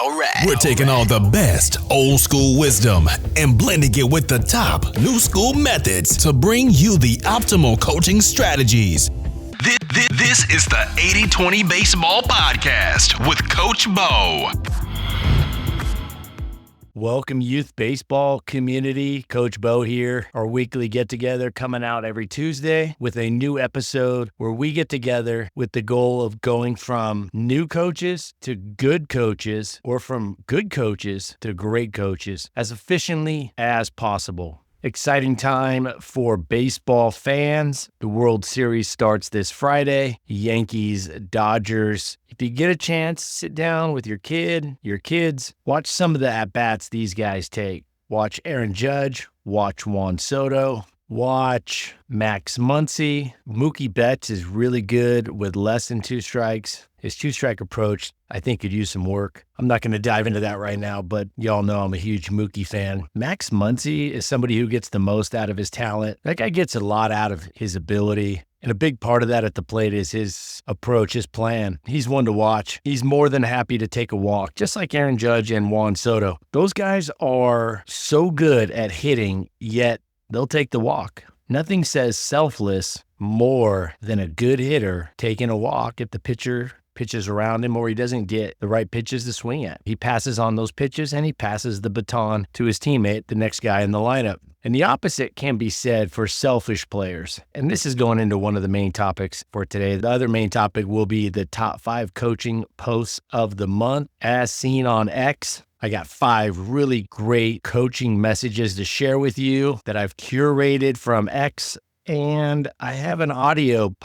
Alright. We're taking all the best old school wisdom and blending it with the top new school methods to bring you the optimal coaching strategies. This is the 80-20 Baseball Podcast with Coach Bo. Welcome, youth baseball community. Coach Bo here. Our weekly get-together coming out every Tuesday with a new episode where we get together with the goal of going from new coaches to good coaches, or from good coaches to great coaches, as efficiently as possible. Exciting time for baseball fans. The World Series starts this Friday. Yankees, Dodgers. If you get a chance, sit down with your kids, watch some of the at-bats these guys take. Watch Aaron Judge, watch Juan Soto, watch Max Muncy. Mookie Betts is really good with less than two strikes. His two-strike approach, I think, could use some work. I'm not going to dive into that right now, but y'all know I'm a huge Mookie fan. Max Muncy is somebody who gets the most out of his talent. That guy gets a lot out of his ability. And a big part of that at the plate is his approach, his plan. He's one to watch. He's more than happy to take a walk, just like Aaron Judge and Juan Soto. Those guys are so good at hitting, yet they'll take the walk. Nothing says selfless more than a good hitter taking a walk if the pitcher pitches around him or he doesn't get the right pitches to swing at. He passes on those pitches and he passes the baton to his teammate, the next guy in the lineup. And the opposite can be said for selfish players. And this is going into one of the main topics for today. The other main topic will be the top 5 coaching posts of the month as seen on X. I got 5 really great coaching messages to share with you that I've curated from X. And I have an audio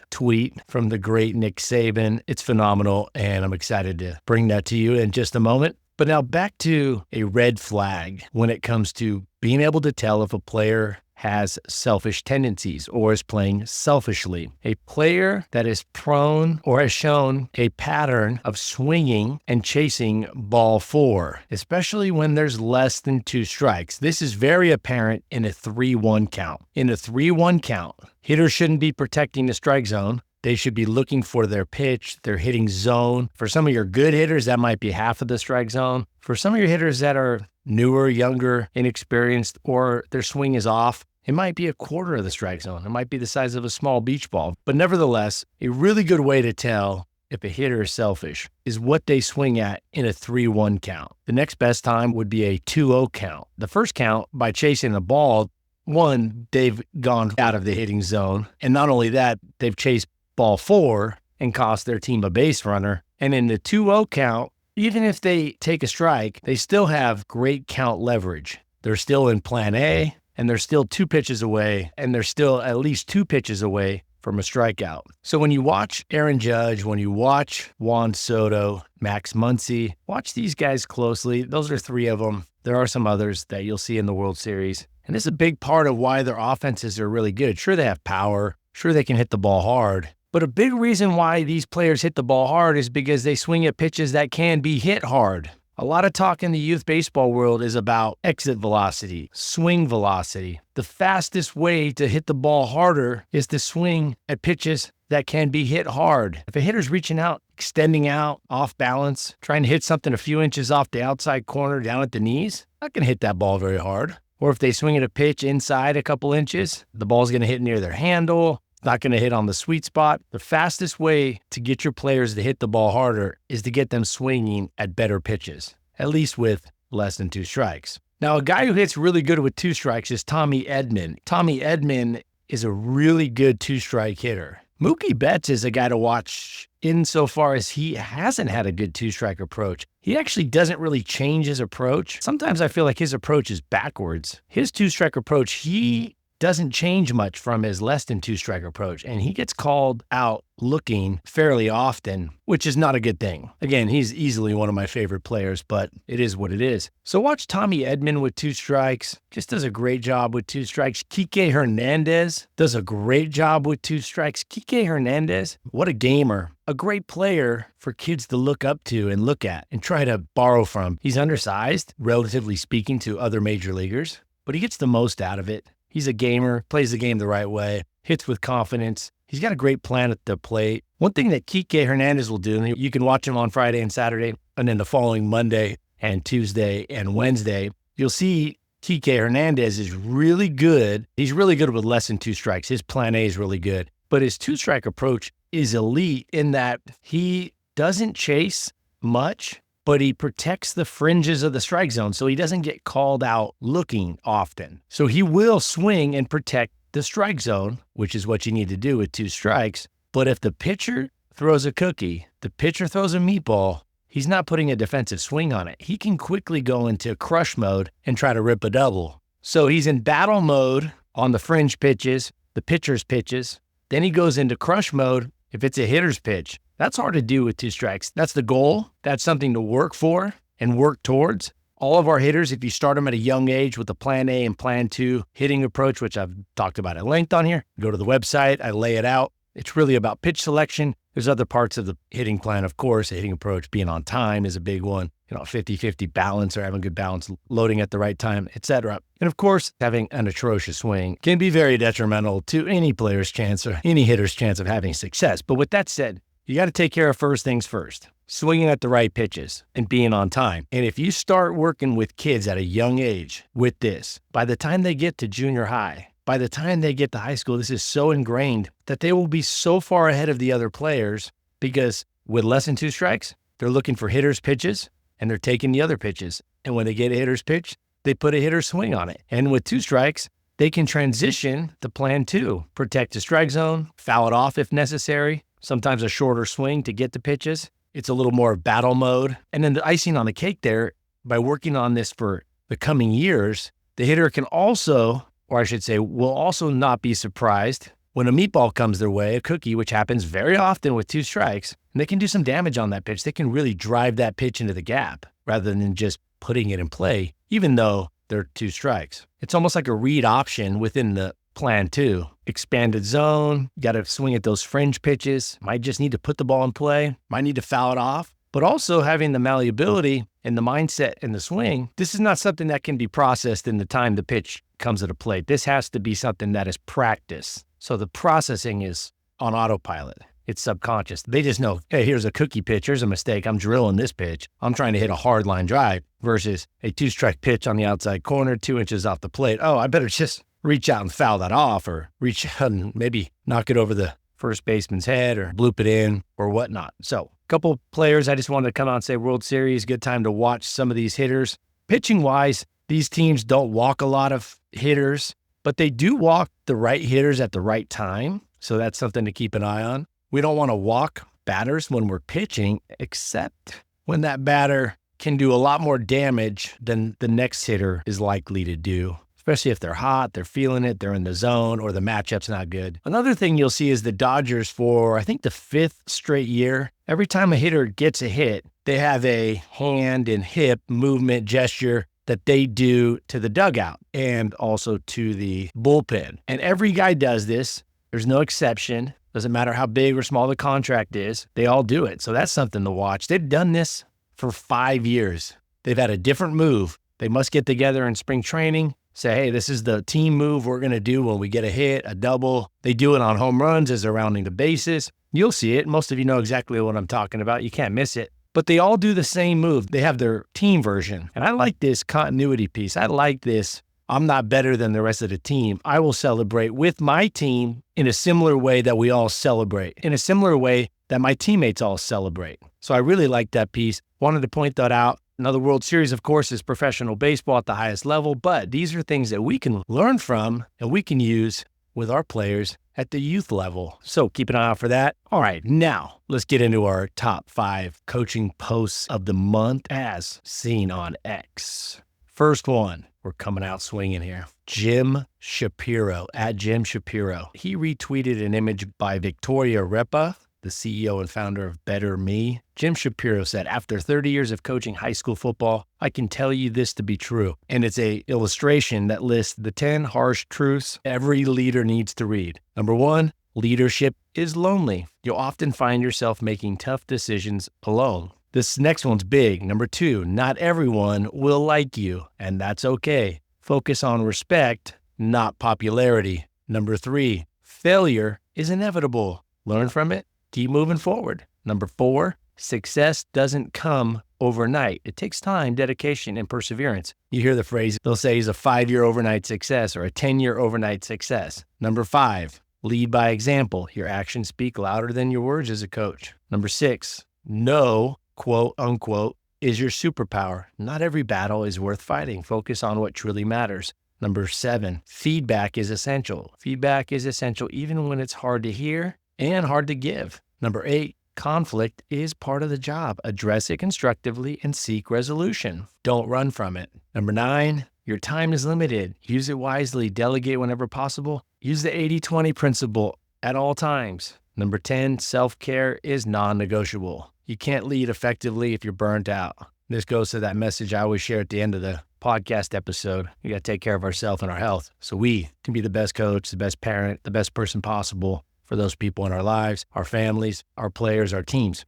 tweet from the great Nick Saban. It's phenomenal, and I'm excited to bring that to you in just a moment. But now back to a red flag when it comes to being able to tell if a player has selfish tendencies or is playing selfishly. A player that is prone or has shown a pattern of swinging and chasing ball 4, especially when there's less than 2 strikes. This is very apparent in a 3-1 count. In a 3-1 count, hitters shouldn't be protecting the strike zone. They should be looking for their pitch, their hitting zone. For some of your good hitters, that might be half of the strike zone. For some of your hitters that are newer, younger, inexperienced, or their swing is off, it might be a quarter of the strike zone. It might be the size of a small beach ball. But nevertheless, a really good way to tell if a hitter is selfish is what they swing at in a 3-1 count. The next best time would be a 2-0 count. The first count, by chasing the ball, one, they've gone out of the hitting zone. And not only that, they've chased ball 4 and cost their team a base runner. And in the 2-0 count, even if they take a strike, they still have great count leverage. They're still in plan A, and they're still 2 pitches away, and they're still at least 2 pitches away from a strikeout. So when you watch Aaron Judge, when you watch Juan Soto, Max Muncy, watch these guys closely. Those are 3 of them. There are some others that you'll see in the World Series. And this is a big part of why their offenses are really good. Sure, they have power. Sure, they can hit the ball hard. But a big reason why these players hit the ball hard is because they swing at pitches that can be hit hard. A lot of talk in the youth baseball world is about exit velocity, swing velocity. The fastest way to hit the ball harder is to swing at pitches that can be hit hard. If a hitter's reaching out, extending out, off balance, trying to hit something a few inches off the outside corner down at the knees, not going to hit that ball very hard. Or if they swing at a pitch inside a couple inches, the ball's going to hit near their handle. Not going to hit on the sweet spot. The fastest way to get your players to hit the ball harder is to get them swinging at better pitches, at least with less than 2 strikes. Now, a guy who hits really good with 2 strikes is Tommy Edman. Tommy Edman is a really good 2-strike hitter. Mookie Betts is a guy to watch insofar as he hasn't had a good 2-strike approach. He actually doesn't really change his approach. Sometimes I feel like his approach is backwards. His 2-strike approach, he doesn't change much from his less than 2-strike approach, and he gets called out looking fairly often, which is not a good thing. Again, he's easily one of my favorite players, but it is what it is. So watch Tommy Edman with 2 strikes. Just does a great job with 2 strikes. Kike Hernandez does a great job with 2 strikes. Kike Hernandez, what a gamer. A great player for kids to look up to and look at and try to borrow from. He's undersized, relatively speaking, to other major leaguers, but he gets the most out of it. He's a gamer, plays the game the right way, hits with confidence. He's got a great plan at the plate. One thing that Kike Hernandez will do, and you can watch him on Friday and Saturday, And then the following Monday and Tuesday and Wednesday, you'll see TK Hernandez is really good. He's really good with less than 2 strikes. His plan A is really good. But his 2-strike approach is elite in that he doesn't chase much, but he protects the fringes of the strike zone, so he doesn't get called out looking often. So he will swing and protect the strike zone, which is what you need to do with 2 strikes. But if the pitcher throws a cookie, the pitcher throws a meatball, he's not putting a defensive swing on it. He can quickly go into crush mode and try to rip a double. So he's in battle mode on the fringe pitches, the pitcher's pitches. Then he goes into crush mode if it's a hitter's pitch. That's hard to do with 2 strikes. That's the goal. That's something to work for and work towards. All of our hitters, if you start them at a young age with a plan A and plan 2 hitting approach, which I've talked about at length on here, go to the website, I lay it out. It's really about pitch selection. There's other parts of the hitting plan, of course. The hitting approach, being on time is a big one. 50-50 balance or having good balance, loading at the right time, etc. And of course, having an atrocious swing can be very detrimental to any player's chance or any hitter's chance of having success. But with that said, you got to take care of first things first. Swinging at the right pitches and being on time. And if you start working with kids at a young age with this, by the time they get to junior high, by the time they get to high school, this is so ingrained that they will be so far ahead of the other players because with less than 2 strikes, they're looking for hitters' pitches and they're taking the other pitches. And when they get a hitter's pitch, they put a hitter's swing on it. And with 2 strikes, they can transition to plan 2, protect the strike zone, foul it off if necessary, sometimes a shorter swing to get the pitches. It's a little more battle mode. And then the icing on the cake there, by working on this for the coming years, the hitter can also, or I should say, will also not be surprised when a meatball comes their way, a cookie, which happens very often with 2 strikes, and they can do some damage on that pitch. They can really drive that pitch into the gap rather than just putting it in play, even though they're 2 strikes. It's almost like a read option within the plan 2. Expanded zone, you got to swing at those fringe pitches, might just need to put the ball in play, might need to foul it off, but also having the malleability and the mindset and the swing. This is not something that can be processed in the time the pitch comes at a plate. This has to be something that is practiced. So the processing is on autopilot. It's subconscious. They just know, hey, here's a cookie pitch. Here's a mistake. I'm drilling this pitch. I'm trying to hit a hard line drive versus a 2-strike pitch on the outside corner, 2 inches off the plate. Oh, I better just reach out and foul that off, or reach out and maybe knock it over the first baseman's head or bloop it in or whatnot. So a couple players I just wanted to come out and say World Series, good time to watch some of these hitters. Pitching wise, these teams don't walk a lot of hitters, but they do walk the right hitters at the right time. So that's something to keep an eye on. We don't want to walk batters when we're pitching, except when that batter can do a lot more damage than the next hitter is likely to do, especially if they're hot, they're feeling it, they're in the zone, or the matchup's not good. Another thing you'll see is the Dodgers for, I think, the 5th straight year. Every time a hitter gets a hit, they have a hand and hip movement gesture that they do to the dugout and also to the bullpen. And every guy does this. There's no exception. Doesn't matter how big or small the contract is. They all do it. So that's something to watch. They've done this for 5 years. They've had a different move. They must get together in spring training, say, hey, this is the team move we're going to do when we get a hit, a double. They do it on home runs as they're rounding the bases. You'll see it. Most of you know exactly what I'm talking about. You can't miss it. But they all do the same move. They have their team version. And I like this continuity piece. I like this. I'm not better than the rest of the team. I will celebrate with my team in a similar way that we all celebrate, in a similar way that my teammates all celebrate. So I really like that piece. Wanted to point that out. Another World Series, of course, is professional baseball at the highest level, but these are things that we can learn from and we can use with our players at the youth level. So keep an eye out for that. All right, now let's get into our top 5 coaching posts of the month as seen on X. First one, we're coming out swinging here. Jim Shapiro, at Jim Shapiro. He retweeted an image by Victoria Repa, the CEO and founder of Better Me. Jim Shapiro said, after 30 years of coaching high school football, I can tell you this to be true. And it's an illustration that lists the 10 harsh truths every leader needs to read. Number 1, leadership is lonely. You'll often find yourself making tough decisions alone. This next one's big. Number 2, not everyone will like you, and that's okay. Focus on respect, not popularity. Number 3, failure is inevitable. Learn from it. Keep moving forward. Number 4, success doesn't come overnight. It takes time, dedication, and perseverance. You hear the phrase, they'll say he's a 5-year overnight success or a 10-year overnight success. Number 5, lead by example. Your actions speak louder than your words as a coach. Number 6, know, quote unquote, is your superpower. Not every battle is worth fighting. Focus on what truly matters. Number 7, feedback is essential. Feedback is essential even when it's hard to hear and hard to give. Number 8, conflict is part of the job. Address it constructively and seek resolution. Don't run from it. Number 9, your time is limited. Use it wisely. Delegate whenever possible. Use the 80-20 principle at all times. Number 10, self-care is non-negotiable. You can't lead effectively if you're burnt out. This goes to that message I always share at the end of the podcast episode. We got to take care of ourselves and our health so we can be the best coach, the best parent, the best person possible for those people in our lives, our families, our players, our teams.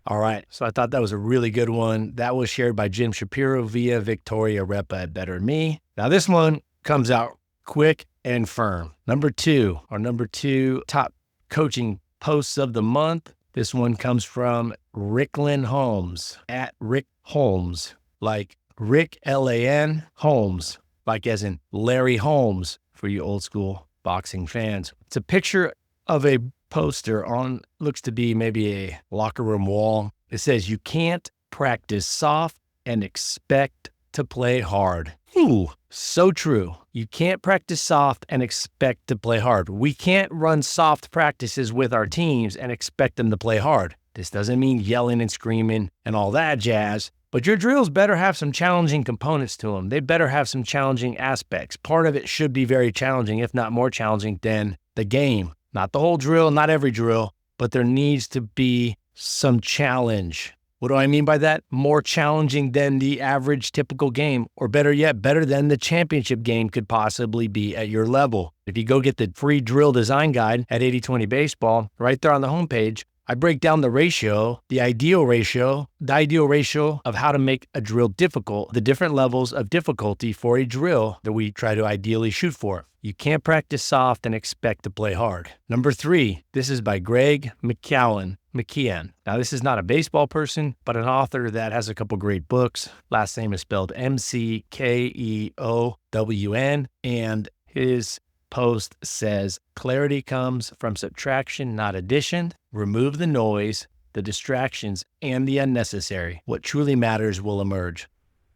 All right. So I thought that was a really good one. That was shared by Jim Shapiro via Victoria Repa at Better Me. Now this one comes out quick and firm. Number 2 top coaching posts of the month. This one comes from Ricklin Holmes at Rick Holmes, like Rick L-A-N Holmes, like as in Larry Holmes for you old school boxing fans. It's a picture of a poster on, looks to be maybe a locker room wall. It says, you can't practice soft and expect to play hard. Ooh, so true. You can't practice soft and expect to play hard. We can't run soft practices with our teams and expect them to play hard. This doesn't mean yelling and screaming and all that jazz, but your drills better have some challenging components to them. They better have some challenging aspects. Part of it should be very challenging, if not more challenging than the game. Not the whole drill, not every drill, but there needs to be some challenge. What do I mean by that? More challenging than the average typical game, or better yet, better than the championship game could possibly be at your level. If you go get the free drill design guide at 80-20 Baseball, right there on the homepage, I break down the ratio, the ideal ratio of how to make a drill difficult, the different levels of difficulty for a drill that we try to ideally shoot for. You can't practice soft and expect to play hard. Number 3, this is by Greg McKeown. Now, this is not a baseball person, but an author that has a couple great books. Last name is spelled McKeown, and his post says, clarity comes from subtraction, not addition. Remove the noise, the distractions, and the unnecessary. What truly matters will emerge.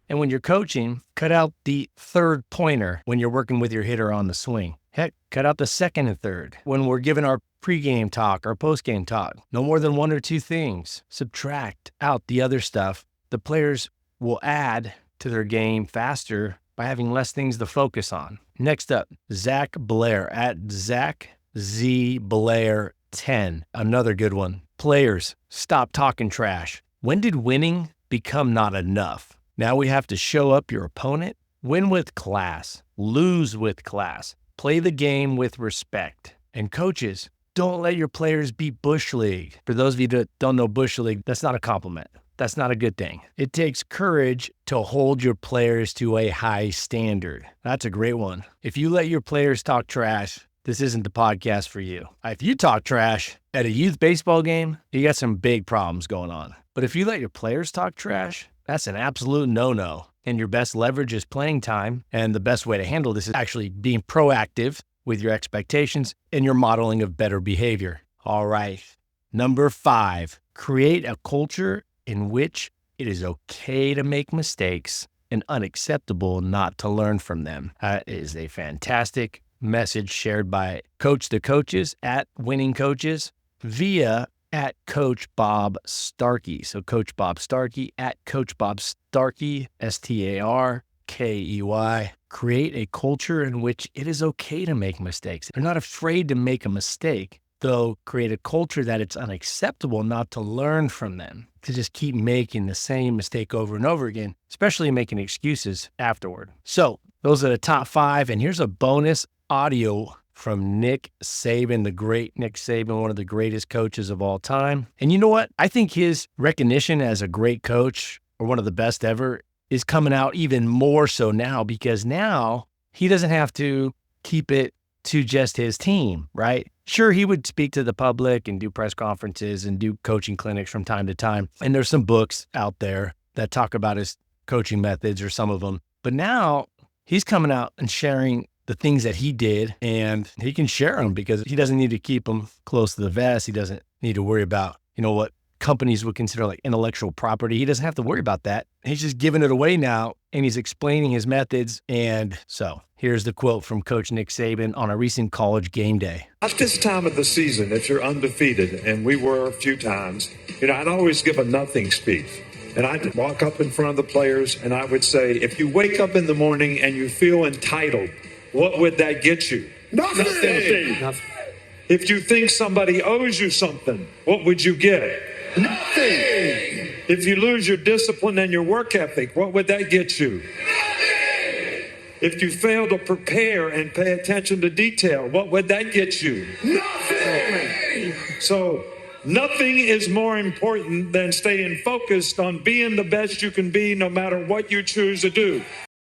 And when you're coaching, cut out the third pointer when you're working with your hitter on the swing. Heck, cut out the second and third when we're giving our pregame talk or postgame talk. No more than 1 or 2 things. Subtract out the other stuff. The players will add to their game faster by having less things to focus on. Next up, Zach Blair at Zach Z Blair 10. Another good one. Players, stop talking trash. When did winning become not enough? Now we have to show up your opponent, win with class, lose with class, play the game with respect. And coaches, don't let your players beat Bush League. For those of you that don't know Bush League, that's not a compliment. That's not a good thing. It takes courage to hold your players to a high standard. That's a great one. If you let your players talk trash, this isn't the podcast for you. If you talk trash at a youth baseball game, you got some big problems going on. But if you let your players talk trash, that's an absolute no-no. And your best leverage is playing time. And the best way to handle this is actually being proactive with your expectations and your modeling of better behavior. All right. Number 5, create a culture in which it is okay to make mistakes and unacceptable not to learn from them. That is a fantastic message shared by Coach the Coaches at Winning Coaches via at Coach Bob Starkey. So Coach Bob Starkey at Coach Bob Starkey, Starkey. Create a culture in which it is okay to make mistakes. They're not afraid to make a mistake, though create a culture that it's unacceptable not to learn from them, to just keep making the same mistake over and over again, especially making excuses afterward. So those are the top 5. And here's a bonus audio from Nick Saban, the great Nick Saban, one of the greatest coaches of all time. And you know what? I think his recognition as a great coach, or one of the best ever, is coming out even more so now, because now he doesn't have to keep it to just his team, right? Sure, he would speak to the public and do press conferences and do coaching clinics from time to time. And there's some books out there that talk about his coaching methods or some of them. But now he's coming out and sharing the things that he did, and he can share them because he doesn't need to keep them close to the vest. He doesn't need to worry about, what companies would consider like intellectual property. He doesn't have to worry about that. He's just giving it away now, and he's explaining his methods. And so here's the quote from Coach Nick Saban on a recent College game day. At this time of the season, if you're undefeated, and we were a few times, I'd always give a nothing speech. And I'd walk up in front of the players and I would say, if you wake up in the morning and you feel entitled, what would that get you? Nothing. If you think somebody owes you something, what would you get? Nothing. If you lose your discipline and your work ethic, what would that get you? Nothing. If you fail to prepare and pay attention to detail, what would that get you? Nothing. So nothing is more important than staying focused on being the best you can be no matter what you choose to do.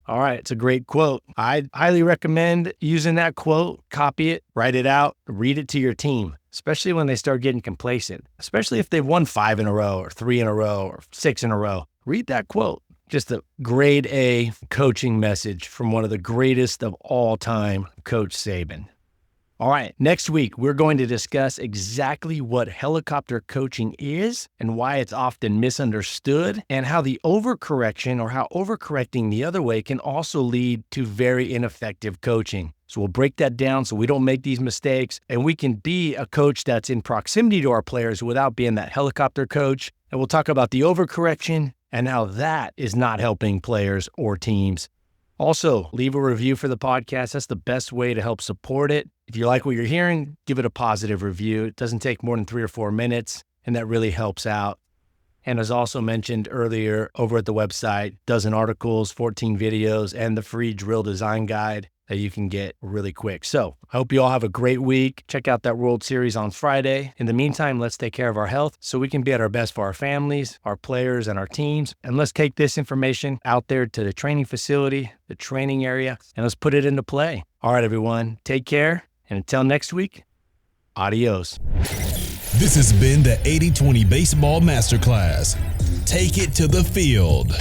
All right, it's a great quote. I highly recommend using that quote, copy it, write it out, read it to your team, especially when they start getting complacent, especially if they've won 5 in a row or 3 in a row or 6 in a row. Read that quote. Just a grade A coaching message from one of the greatest of all time, Coach Saban. All right, next week, we're going to discuss exactly what helicopter coaching is and why it's often misunderstood, and how the overcorrection or how overcorrecting the other way can also lead to very ineffective coaching. So we'll break that down so we don't make these mistakes, and we can be a coach that's in proximity to our players without being that helicopter coach. And we'll talk about the overcorrection and how that is not helping players or teams. Also, leave a review for the podcast. That's the best way to help support it. If you like what you're hearing, give it a positive review. It doesn't take more than 3 or 4 minutes, and that really helps out. And as also mentioned earlier, over at the website, 12 articles, 14 videos, and the free drill design guide that you can get really quick. So I hope you all have a great week. Check out that World Series on Friday. In the meantime, let's take care of our health so we can be at our best for our families, our players, and our teams. And let's take this information out there to the training facility, the training area, and let's put it into play. All right, everyone, take care. And until next week, adios. This has been the 80-20 Baseball Masterclass. Take it to the field.